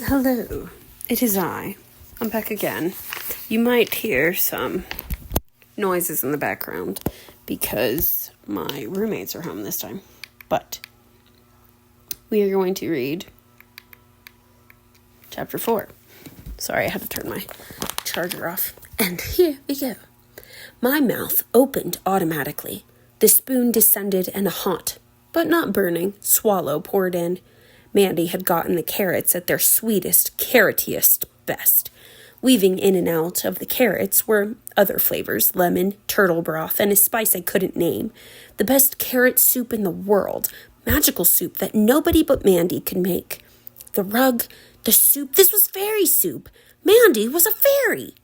Hello, it is I. I'm back again. You might hear some noises in the background because my roommates are home this time. But we are going to read chapter 4. Sorry, I had to turn my charger off. And here we go. My mouth opened automatically. The spoon descended and a hot, but not burning, swallow poured in. Mandy had gotten the carrots at their sweetest, carrotiest best. Weaving in and out of the carrots were other flavors, lemon, turtle broth, and a spice I couldn't name. The best carrot soup in the world, magical soup that nobody but Mandy could make. The rug, the soup, this was fairy soup. Mandy was a fairy.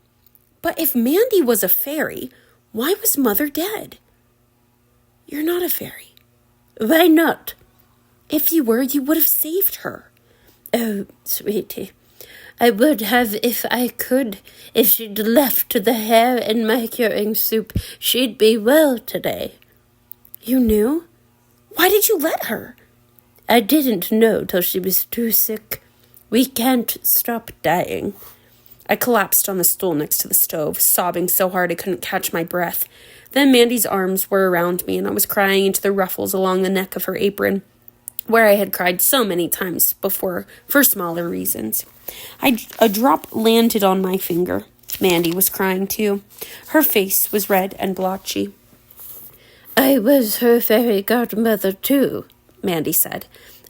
But if Mandy was a fairy, why was Mother dead? You're not a fairy. Why not? If you were, you would have saved her. Oh, sweetie, I would have if I could. If she'd left the hair in my curing soup, she'd be well today. You knew? Why did you let her? I didn't know till she was too sick. We can't stop dying. I collapsed on the stool next to the stove, sobbing so hard I couldn't catch my breath. Then Mandy's arms were around me, and I was crying into the ruffles along the neck of her apron, where I had cried so many times before for smaller reasons. A drop landed on my finger. Mandy was crying too. Her face was red and blotchy. I was her fairy godmother too, Mandy said.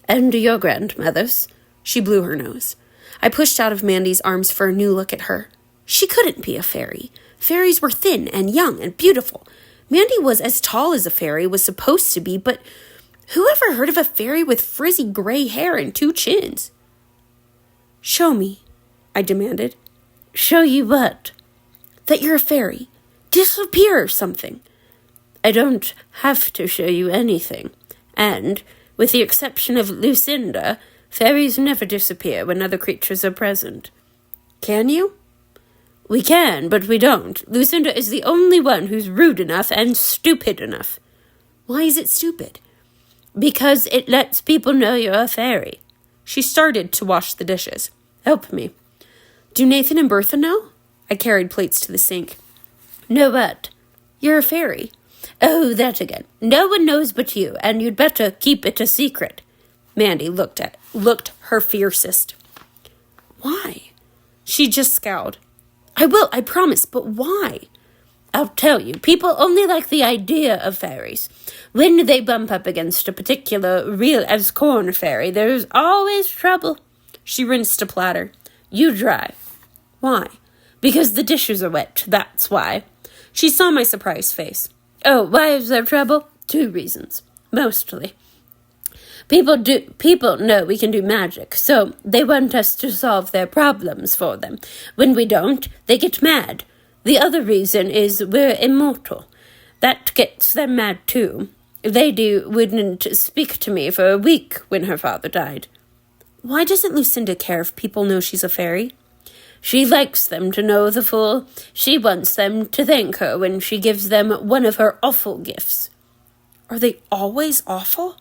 And your grandmother's. She blew her nose. I pushed out of Mandy's arms for a new look at her. She couldn't be a fairy. Fairies were thin and young and beautiful. Mandy was as tall as a fairy was supposed to be, but who ever heard of a fairy with frizzy gray hair and 2 chins? Show me, I demanded. Show you what? That you're a fairy. Disappear or something. I don't have to show you anything. And, with the exception of Lucinda, fairies never disappear when other creatures are present. Can you? We can, but we don't. Lucinda is the only one who's rude enough and stupid enough. Why is it stupid? Because it lets people know you're a fairy. She started to wash the dishes. Help me. Do Nathan and Bertha know? I carried plates to the sink. Know what? You're a fairy. Oh, that again. No one knows but you, and you'd better keep it a secret. Mandy looked her fiercest. Why? She just scowled. I will, I promise, but why? I'll tell you, people only like the idea of fairies. When they bump up against a particular real-as-corn fairy, there's always trouble. She rinsed a platter. You dry. Why? Because the dishes are wet, that's why. She saw my surprised face. Oh, why is there trouble? 2 reasons. Mostly. People know we can do magic, so they want us to solve their problems for them. When we don't, they get mad. The other reason is we're immortal. That gets them mad too. Lady wouldn't speak to me for a week when her father died. Why doesn't Lucinda care if people know she's a fairy? She likes them to know the full. She wants them to thank her when she gives them one of her awful gifts. Are they always awful?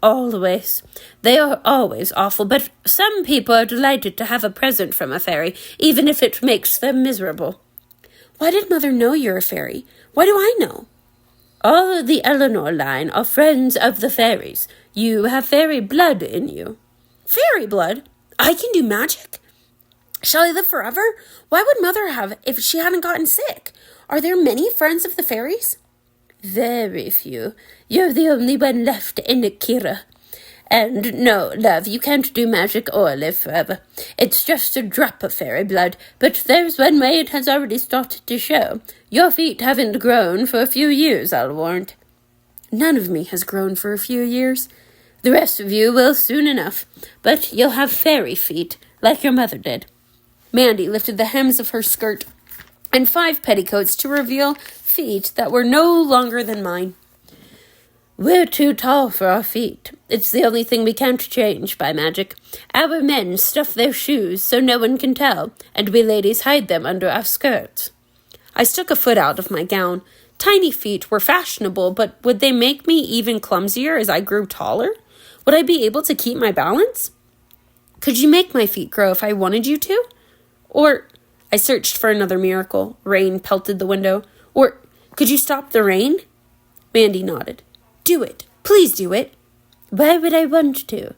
Always. They are always awful, but some people are delighted to have a present from a fairy, even if it makes them miserable. Why did Mother know you're a fairy? Why do I know? All of the Eleanor line are friends of the fairies. You have fairy blood in you. Fairy blood? I can do magic? Shall I live forever? Why would Mother have if she hadn't gotten sick? Are there many friends of the fairies? Very few. You're the only one left in Kira. And no, love, you can't do magic or live forever. It's just a drop of fairy blood, but there's one way it has already started to show. Your feet haven't grown for a few years, I'll warrant. None of me has grown for a few years. The rest of you will soon enough, but you'll have fairy feet, like your mother did. Mandy lifted the hems of her skirt and 5 petticoats to reveal feet that were no longer than mine. We're too tall for our feet. It's the only thing we can't change by magic. Our men stuff their shoes so no one can tell, and we ladies hide them under our skirts. I stuck a foot out of my gown. Tiny feet were fashionable, but would they make me even clumsier as I grew taller? Would I be able to keep my balance? Could you make my feet grow if I wanted you to? Or, I searched for another miracle. Rain pelted the window. Or, could you stop the rain? Mandy nodded. Do it. Please do it. Why would I want to?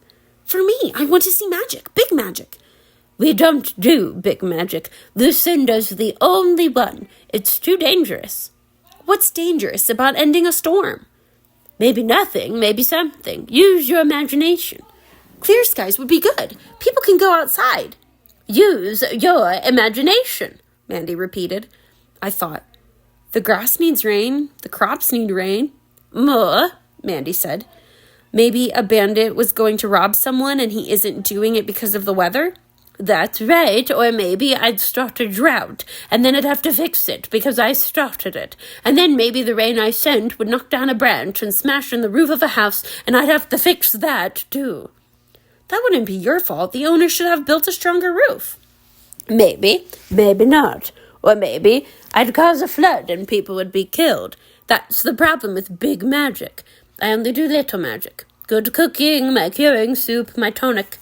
For me, I want to see magic. Big magic. We don't do big magic. Lucinda's the only one. It's too dangerous. What's dangerous about ending a storm? Maybe nothing, maybe something. Use your imagination. Clear skies would be good. People can go outside. Use your imagination, Mandy repeated. I thought, the grass needs rain. The crops need rain. More, Mandy said. Maybe a bandit was going to rob someone and he isn't doing it because of the weather? That's right, or maybe I'd start a drought, and then I'd have to fix it because I started it. And then maybe the rain I sent would knock down a branch and smash in the roof of a house, and I'd have to fix that, too. That wouldn't be your fault. The owner should have built a stronger roof. Maybe, maybe not. Or maybe I'd cause a flood and people would be killed. That's the problem with big magic. I only do little magic. Good cooking, my curing soup, my tonic.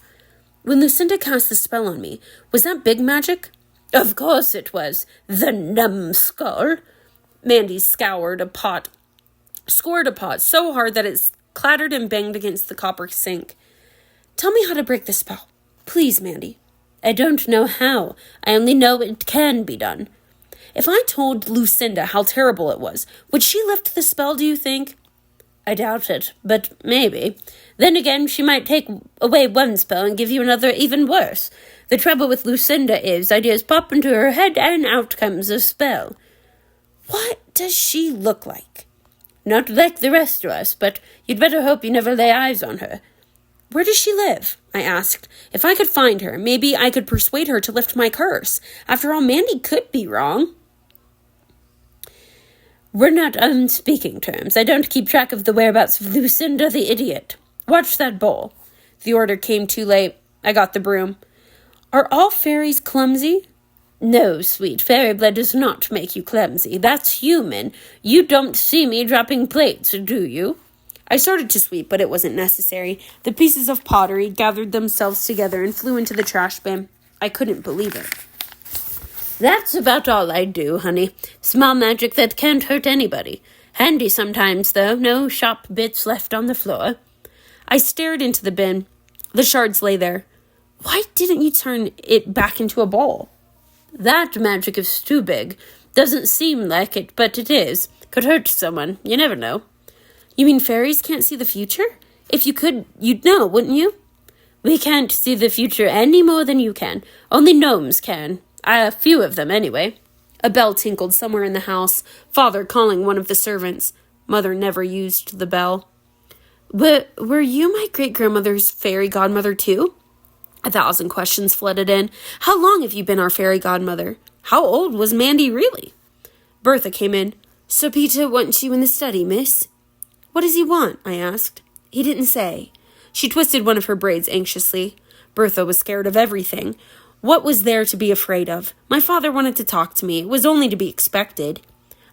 When Lucinda cast the spell on me, was that big magic? Of course it was. The numbskull. Mandy scored a pot so hard that it clattered and banged against the copper sink. Tell me how to break the spell. Please, Mandy. I don't know how. I only know it can be done. If I told Lucinda how terrible it was, would she lift the spell, do you think? I doubt it, but maybe. Then again, she might take away one spell and give you another even worse. The trouble with Lucinda is ideas pop into her head and out comes a spell. What does she look like? Not like the rest of us, but you'd better hope you never lay eyes on her. Where does she live? I asked. If I could find her, maybe I could persuade her to lift my curse. After all, Mandy could be wrong. We're not on speaking terms. I don't keep track of the whereabouts of Lucinda the idiot. Watch that bowl. The order came too late. I got the broom. Are all fairies clumsy? No, sweet. Fairy blood does not make you clumsy. That's human. You don't see me dropping plates, do you? I started to sweep, but it wasn't necessary. The pieces of pottery gathered themselves together and flew into the trash bin. I couldn't believe it. That's about all I do, honey. Small magic that can't hurt anybody. Handy sometimes, though. No sharp bits left on the floor. I stared into the bin. The shards lay there. Why didn't you turn it back into a bowl? That magic is too big. Doesn't seem like it, but it is. Could hurt someone. You never know. You mean fairies can't see the future? If you could, you'd know, wouldn't you? We can't see the future any more than you can. Only gnomes can. A few of them, anyway. A bell tinkled somewhere in the house, Father calling one of the servants. Mother never used the bell. Were you my great-grandmother's fairy godmother, too? 1,000 questions flooded in. How long have you been our fairy godmother? How old was Mandy really? Bertha came in. So Peter wants you in the study, miss? What does he want? I asked. He didn't say. She twisted one of her braids anxiously. Bertha was scared of everything. What was there to be afraid of? My father wanted to talk to me. It was only to be expected.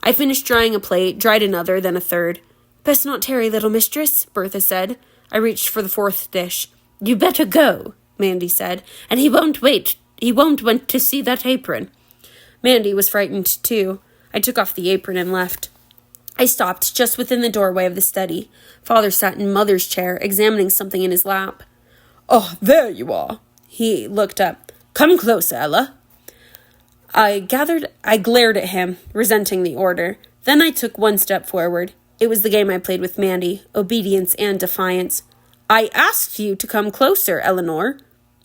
I finished drying a plate, dried another, then a third. Best not tarry, little mistress, Bertha said. I reached for the fourth dish. You better go, Mandy said, and he won't wait. He won't want to see that apron. Mandy was frightened, too. I took off the apron and left. I stopped just within the doorway of the study. Father sat in Mother's chair, examining something in his lap. Oh, there you are. He looked up. Come closer, Ella. I glared at him, resenting the order. Then I took one step forward. It was the game I played with Mandy, obedience and defiance. I asked you to come closer, Eleanor.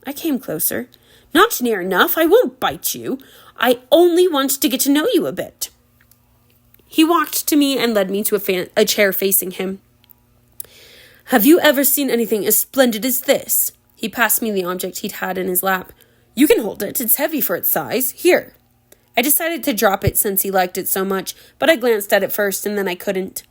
I came closer. Not near enough. I won't bite you. I only want to get to know you a bit. He walked to me and led me to a chair facing him. Have you ever seen anything as splendid as this? He passed me the object he'd had in his lap. You can hold it. It's heavy for its size. Here. I decided to drop it since he liked it so much, but I glanced at it first and then I couldn't.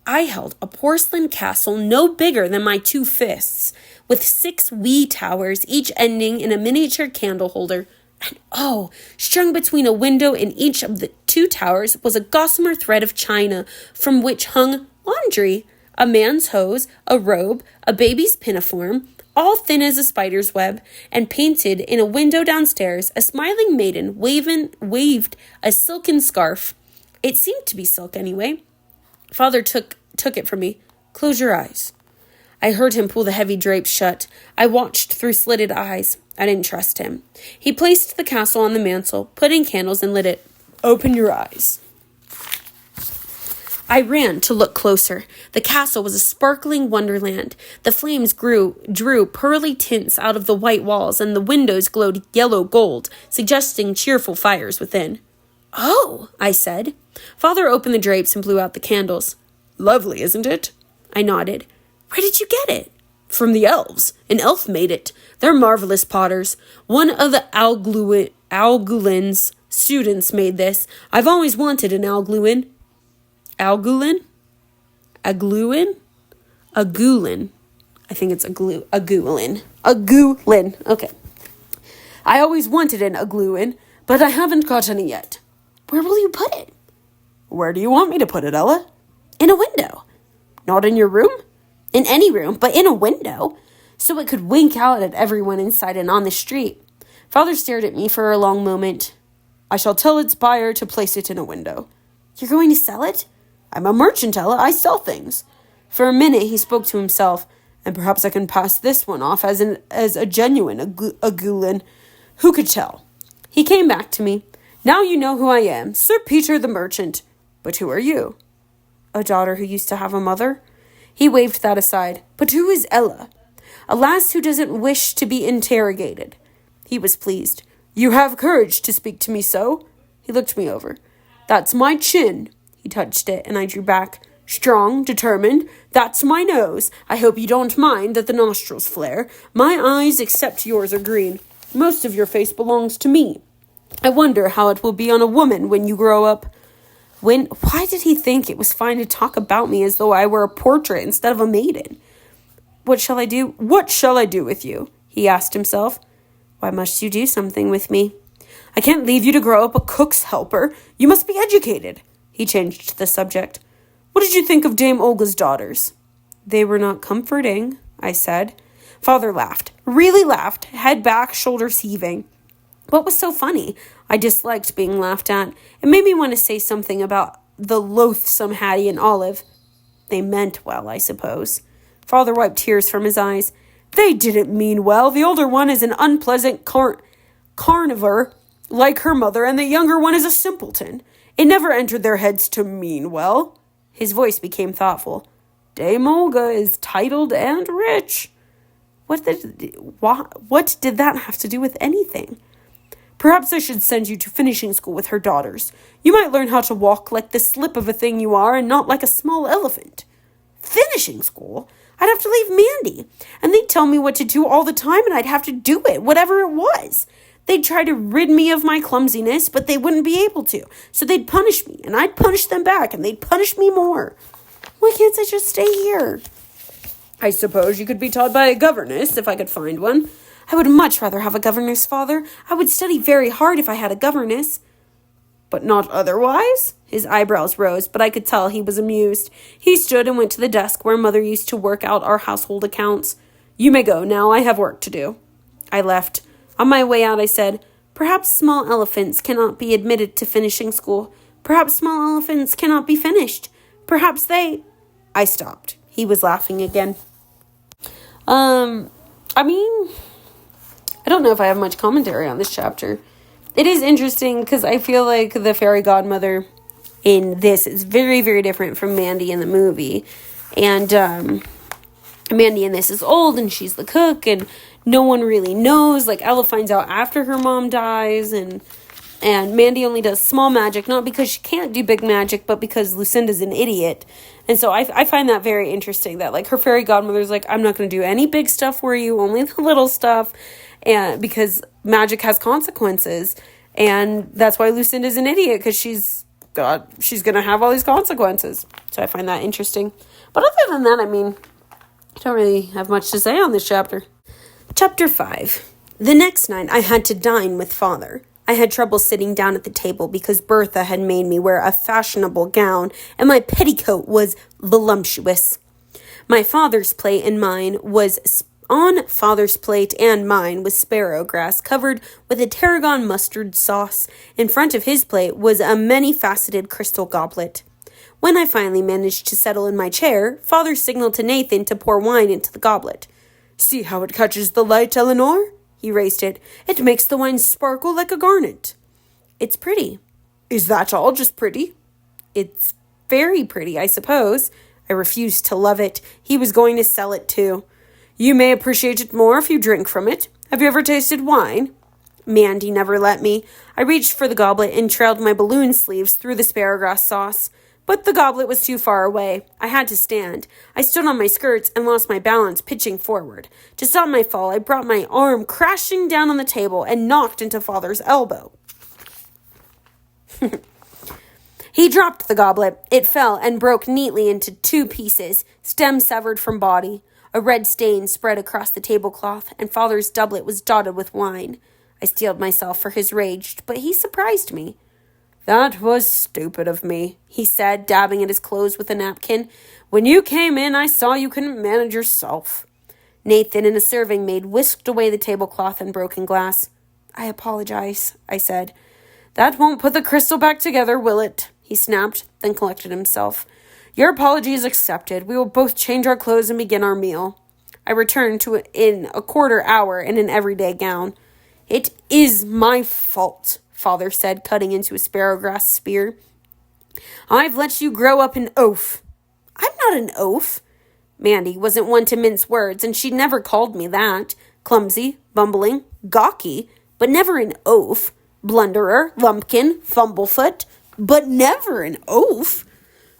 I held a porcelain castle no bigger than my 2 fists, with 6 wee towers, each ending in a miniature candle holder. And strung between a window in each of the 2 towers was a gossamer thread of china, from which hung laundry, a man's hose, a robe, a baby's pinafore, all thin as a spider's web, and painted in a window downstairs, a smiling maiden waved a silken scarf. It seemed to be silk anyway. Father took it from me. Close your eyes. I heard him pull the heavy drapes shut. I watched through slitted eyes. I didn't trust him. He placed the castle on the mantel, put in candles, and lit it. Open your eyes. I ran to look closer. The castle was a sparkling wonderland. The flames drew pearly tints out of the white walls, and the windows glowed yellow gold, suggesting cheerful fires within. Oh, I said. Father opened the drapes and blew out the candles. Lovely, isn't it? I nodded. Where did you get it? From the elves. An elf made it. They're marvelous potters. One of the Algulin's students made this. I've always wanted an Algulin. Algulin? Agluin? Agulin. I think it's Agulin. Agulin. Okay. I always wanted an Agluin, but I haven't got any yet. Where will you put it? Where do you want me to put it, Ella? In a window. Not in your room? In any room, but in a window, so it could wink out at everyone inside and on the street. Father stared at me for a long moment. I shall tell its buyer to place it in a window. You're going to sell it? I'm a merchant, Ella. I sell things. For a minute, he spoke to himself, and perhaps I can pass this one off as a genuine Agulin. Who could tell? He came back to me. Now you know who I am, Sir Peter the merchant. But who are you? A daughter who used to have a mother? He waved that aside. But who is Ella? A lass who doesn't wish to be interrogated. He was pleased. You have courage to speak to me so? He looked me over. That's my chin. He touched it, and I drew back. Strong, determined. That's my nose. I hope you don't mind that the nostrils flare. My eyes, except yours, are green. Most of your face belongs to me. I wonder how it will be on a woman when you grow up. Why did he think it was fine to talk about me as though I were a portrait instead of a maiden? What shall I do? What shall I do with you? He asked himself. Why must you do something with me? I can't leave you to grow up a cook's helper. You must be educated. He changed the subject. What did you think of Dame Olga's daughters? They were not comforting, I said. Father laughed. Really laughed, head back, shoulders heaving. What was so funny? I disliked being laughed at. It made me want to say something about the loathsome Hattie and Olive. They meant well, I suppose. Father wiped tears from his eyes. They didn't mean well. The older one is an unpleasant carnivore, like her mother, and the younger one is a simpleton. It never entered their heads to mean well. His voice became thoughtful. Dame Olga is titled and rich. What did that have to do with anything? Perhaps I should send you to finishing school with her daughters. You might learn how to walk like the slip of a thing you are and not like a small elephant. Finishing school? I'd have to leave Mandy, and they'd tell me what to do all the time, and I'd have to do it, whatever it was. They'd try to rid me of my clumsiness, but they wouldn't be able to, so they'd punish me, and I'd punish them back, and they'd punish me more. Why can't I just stay here? I suppose you could be taught by a governess, if I could find one. I would much rather have a governess, Father. I would study very hard if I had a governess. But not otherwise? His eyebrows rose, but I could tell he was amused. He stood and went to the desk where Mother used to work out our household accounts. You may go now. I have work to do. I left. On my way out, I said, perhaps small elephants cannot be admitted to finishing school. Perhaps small elephants cannot be finished. Perhaps they... I stopped. He was laughing again. I don't know if I have much commentary on this chapter. It is interesting because I feel like the fairy godmother in this is very, very different from Mandy in the movie. And Mandy in this is old and she's the cook and no one really knows. Like Ella finds out after her mom dies and Mandy only does small magic, not because she can't do big magic, but because Lucinda's an idiot. And so I find that very interesting that like her fairy godmother's like, I'm not going to do any big stuff for you, only the little stuff. And because magic has consequences, and that's why Lucinda's an idiot, because she's going to have all these consequences. So I find that interesting. But other than that, I don't really have much to say on this chapter. Chapter 5. The next night, I had to dine with Father. I had trouble sitting down at the table because Bertha had made me wear a fashionable gown, and my petticoat was voluptuous. My father's plate and mine was On Father's plate and mine was sparrow grass covered with a tarragon mustard sauce. In front of his plate was a many-faceted crystal goblet. When I finally managed to settle in my chair, Father signaled to Nathan to pour wine into the goblet. "See how it catches the light, Eleanor?" He raised it. "It makes the wine sparkle like a garnet." "It's pretty." "Is that all, just pretty?" "It's very pretty, I suppose." I refused to love it. He was going to sell it too. "You may appreciate it more if you drink from it. Have you ever tasted wine?" Mandy never let me. I reached for the goblet and trailed my balloon sleeves through the sparrowgrass sauce. But the goblet was too far away. I had to stand. I stood on my skirts and lost my balance, pitching forward. To stop my fall, I brought my arm crashing down on the table and knocked into Father's elbow. He dropped the goblet. It fell and broke neatly into 2 pieces, stem severed from body. A red stain spread across the tablecloth, and Father's doublet was dotted with wine. I steeled myself for his rage, but he surprised me. "That was stupid of me," he said, dabbing at his clothes with a napkin. "When you came in, I saw you couldn't manage yourself." Nathan and a serving maid whisked away the tablecloth and broken glass. "I apologize," I said. "That won't put the crystal back together, will it?" he snapped, then collected himself. "Your apology is accepted. We will both change our clothes and begin our meal." I returned to it in a quarter hour in an everyday gown. "It is my fault," Father said, cutting into a sparrowgrass spear. "I've let you grow up an oaf." "I'm not an oaf." Mandy wasn't one to mince words, and she'd never called me that. Clumsy, bumbling, gawky, but never an oaf. Blunderer, lumpkin, fumblefoot, but never an oaf.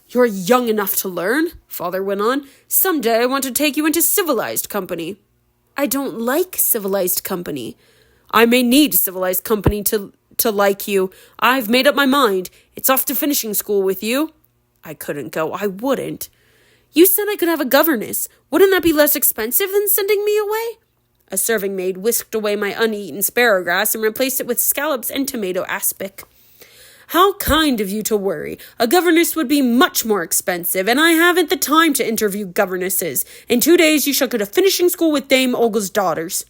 "You're young enough to learn," Father went on. "Someday I want to take you into civilized company." "I don't like civilized company." "I may need civilized company to like you. I've made up my mind. It's off to finishing school with you." "I couldn't go. I wouldn't." "You said I could have a governess. Wouldn't that be less expensive than sending me away?" A serving maid whisked away my uneaten sparrowgrass and replaced it with scallops and tomato aspic. "How kind of you to worry. A governess would be much more expensive, and I haven't the time to interview governesses. In 2 days you shall go to finishing school with Dame Olga's daughters."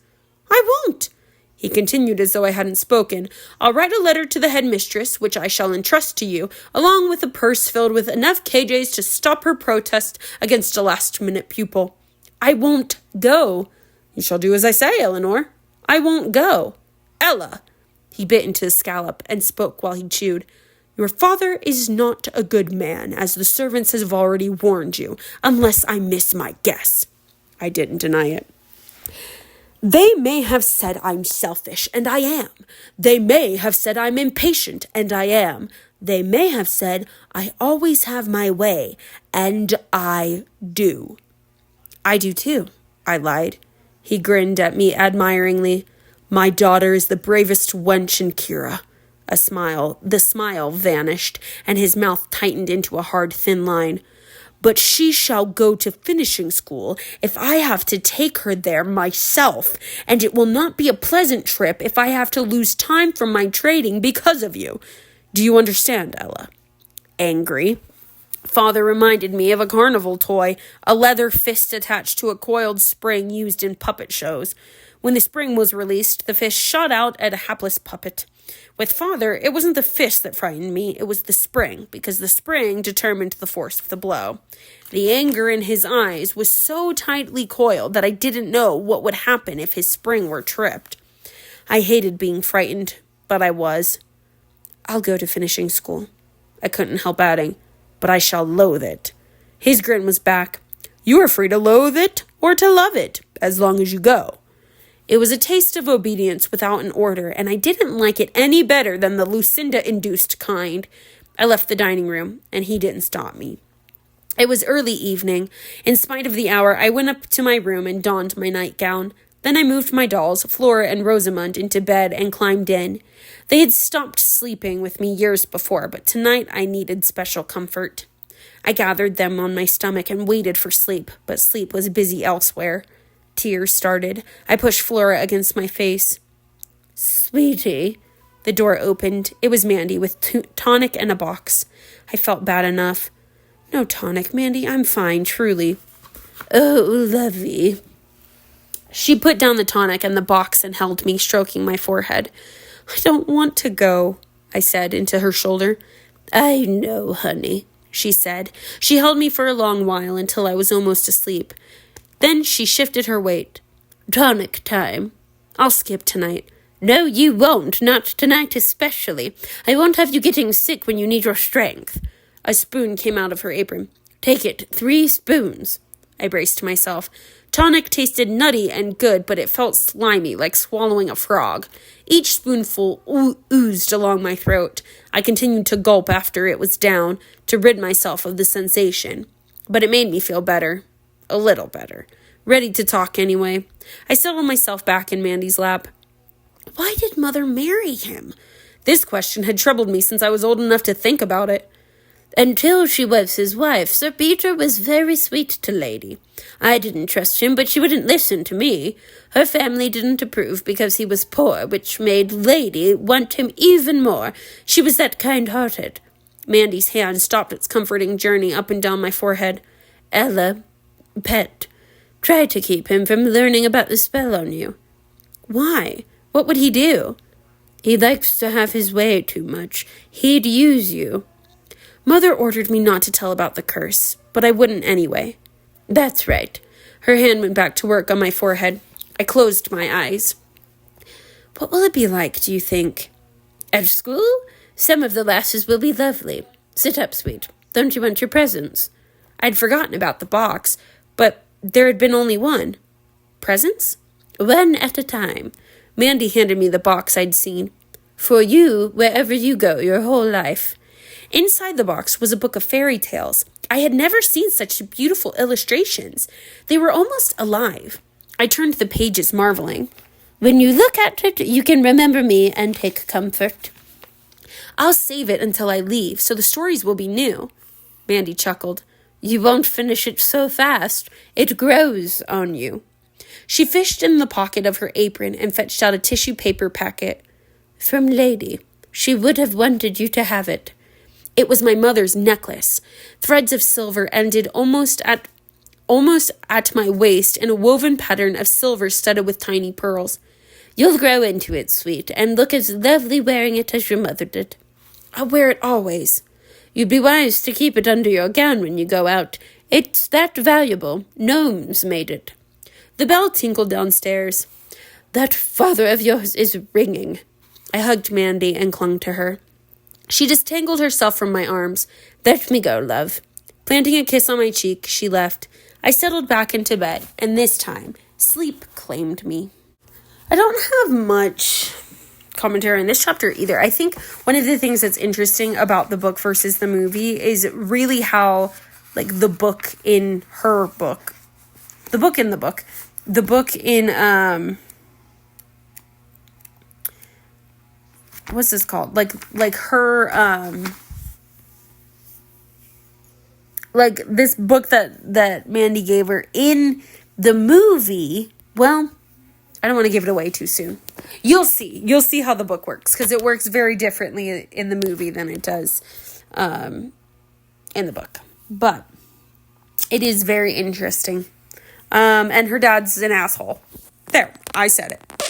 "I won't." He continued as though I hadn't spoken. "I'll write a letter to the headmistress, which I shall entrust to you, along with a purse filled with enough KJs to stop her protest against a last-minute pupil." "I won't go." "You shall do as I say, Eleanor." "I won't go." "Ella." He bit into the scallop and spoke while he chewed. "Your father is not a good man, as the servants have already warned you, unless I miss my guess." I didn't deny it. "They may have said I'm selfish, and I am. They may have said I'm impatient, and I am. They may have said I always have my way, and I do." "I do too," I lied. He grinned at me admiringly. "My daughter is the bravest wench in Kira." The smile vanished, and his mouth tightened into a hard, thin line. "But she shall go to finishing school if I have to take her there myself, and it will not be a pleasant trip if I have to lose time from my trading because of you. Do you understand, Ella?" Angry, Father reminded me of a carnival toy, a leather fist attached to a coiled spring used in puppet shows. When the spring was released, the fist shot out at a hapless puppet. With Father, it wasn't the fist that frightened me, it was the spring, because the spring determined the force of the blow. The anger in his eyes was so tightly coiled that I didn't know what would happen if his spring were tripped. I hated being frightened, but I was. "I'll go to finishing school." I couldn't help adding, "but I shall loathe it." His grin was back. "You are free to loathe it or to love it, as long as you go." It was a taste of obedience without an order, and I didn't like it any better than the Lucinda-induced kind. I left the dining room, and he didn't stop me. It was early evening. In spite of the hour, I went up to my room and donned my nightgown. Then I moved my dolls, Flora and Rosamund, into bed and climbed in. They had stopped sleeping with me years before, but tonight I needed special comfort. I gathered them on my stomach and waited for sleep, but sleep was busy elsewhere. Tears started. I pushed Flora against my face. "Sweetie." The door opened. It was Mandy with tonic and a box. I felt bad enough. "No tonic, Mandy. I'm fine, truly." "Oh, lovey." She put down the tonic and the box and held me, stroking my forehead. I don't want to go, I said into her shoulder. I know, honey, she said. She held me for a long while until I was almost asleep. Then she shifted her weight. Tonic time. I'll skip tonight. No, you won't. Not tonight especially. I won't have you getting sick when you need your strength. A spoon came out of her apron. Take it. 3 spoons. I braced myself. Tonic tasted nutty and good, but it felt slimy, like swallowing a frog. Each spoonful oozed along my throat. I continued to gulp after it was down, to rid myself of the sensation. But it made me feel better. A little better. Ready to talk anyway. I settled myself back in Mandy's lap. Why did Mother marry him? This question had troubled me since I was old enough to think about it. Until she was his wife, Sir Peter was very sweet to Lady. I didn't trust him, but she wouldn't listen to me. Her family didn't approve because he was poor, which made Lady want him even more. She was that kind-hearted. Mandy's hand stopped its comforting journey up and down my forehead. Ella, pet, try to keep him from learning about the spell on you. Why? What would he do? He likes to have his way too much. He'd use you. Mother ordered me not to tell about the curse, but I wouldn't anyway. That's right. Her hand went back to work on my forehead. I closed my eyes. What will it be like, do you think? At school? Some of the lasses will be lovely. Sit up, sweet. Don't you want your presents? I'd forgotten about the box, but there had been only one. Presents? One at a time. Mandy handed me the box I'd seen. For you, wherever you go, your whole life. Inside the box was a book of fairy tales. I had never seen such beautiful illustrations. They were almost alive. I turned the pages, marveling. When you look at it, you can remember me and take comfort. I'll save it until I leave, so the stories will be new. Mandy chuckled. You won't finish it so fast. It grows on you. She fished in the pocket of her apron and fetched out a tissue paper packet. From Lady. She would have wanted you to have it. It was my mother's necklace. Threads of silver ended almost at my waist in a woven pattern of silver studded with tiny pearls. You'll grow into it, sweet, and look as lovely wearing it as your mother did. I'll wear it always. You'd be wise to keep it under your gown when you go out. It's that valuable. Gnomes made it. The bell tinkled downstairs. That father of yours is ringing. I hugged Mandy and clung to her. She disentangled herself from my arms. Let me go, love. Planting a kiss on my cheek, she left. I settled back into bed, and this time, sleep claimed me. I don't have much commentary in this chapter either. I think one of the things that's interesting about the book versus the movie is really how, like, the book in her book, the book in, what's this called? Like her, like this book that Mandy gave her in the movie. Well, I don't want to give it away too soon. You'll see how the book works, because it works very differently in the movie than it does, in the book. But it is very interesting. And her dad's an asshole. There, I said it.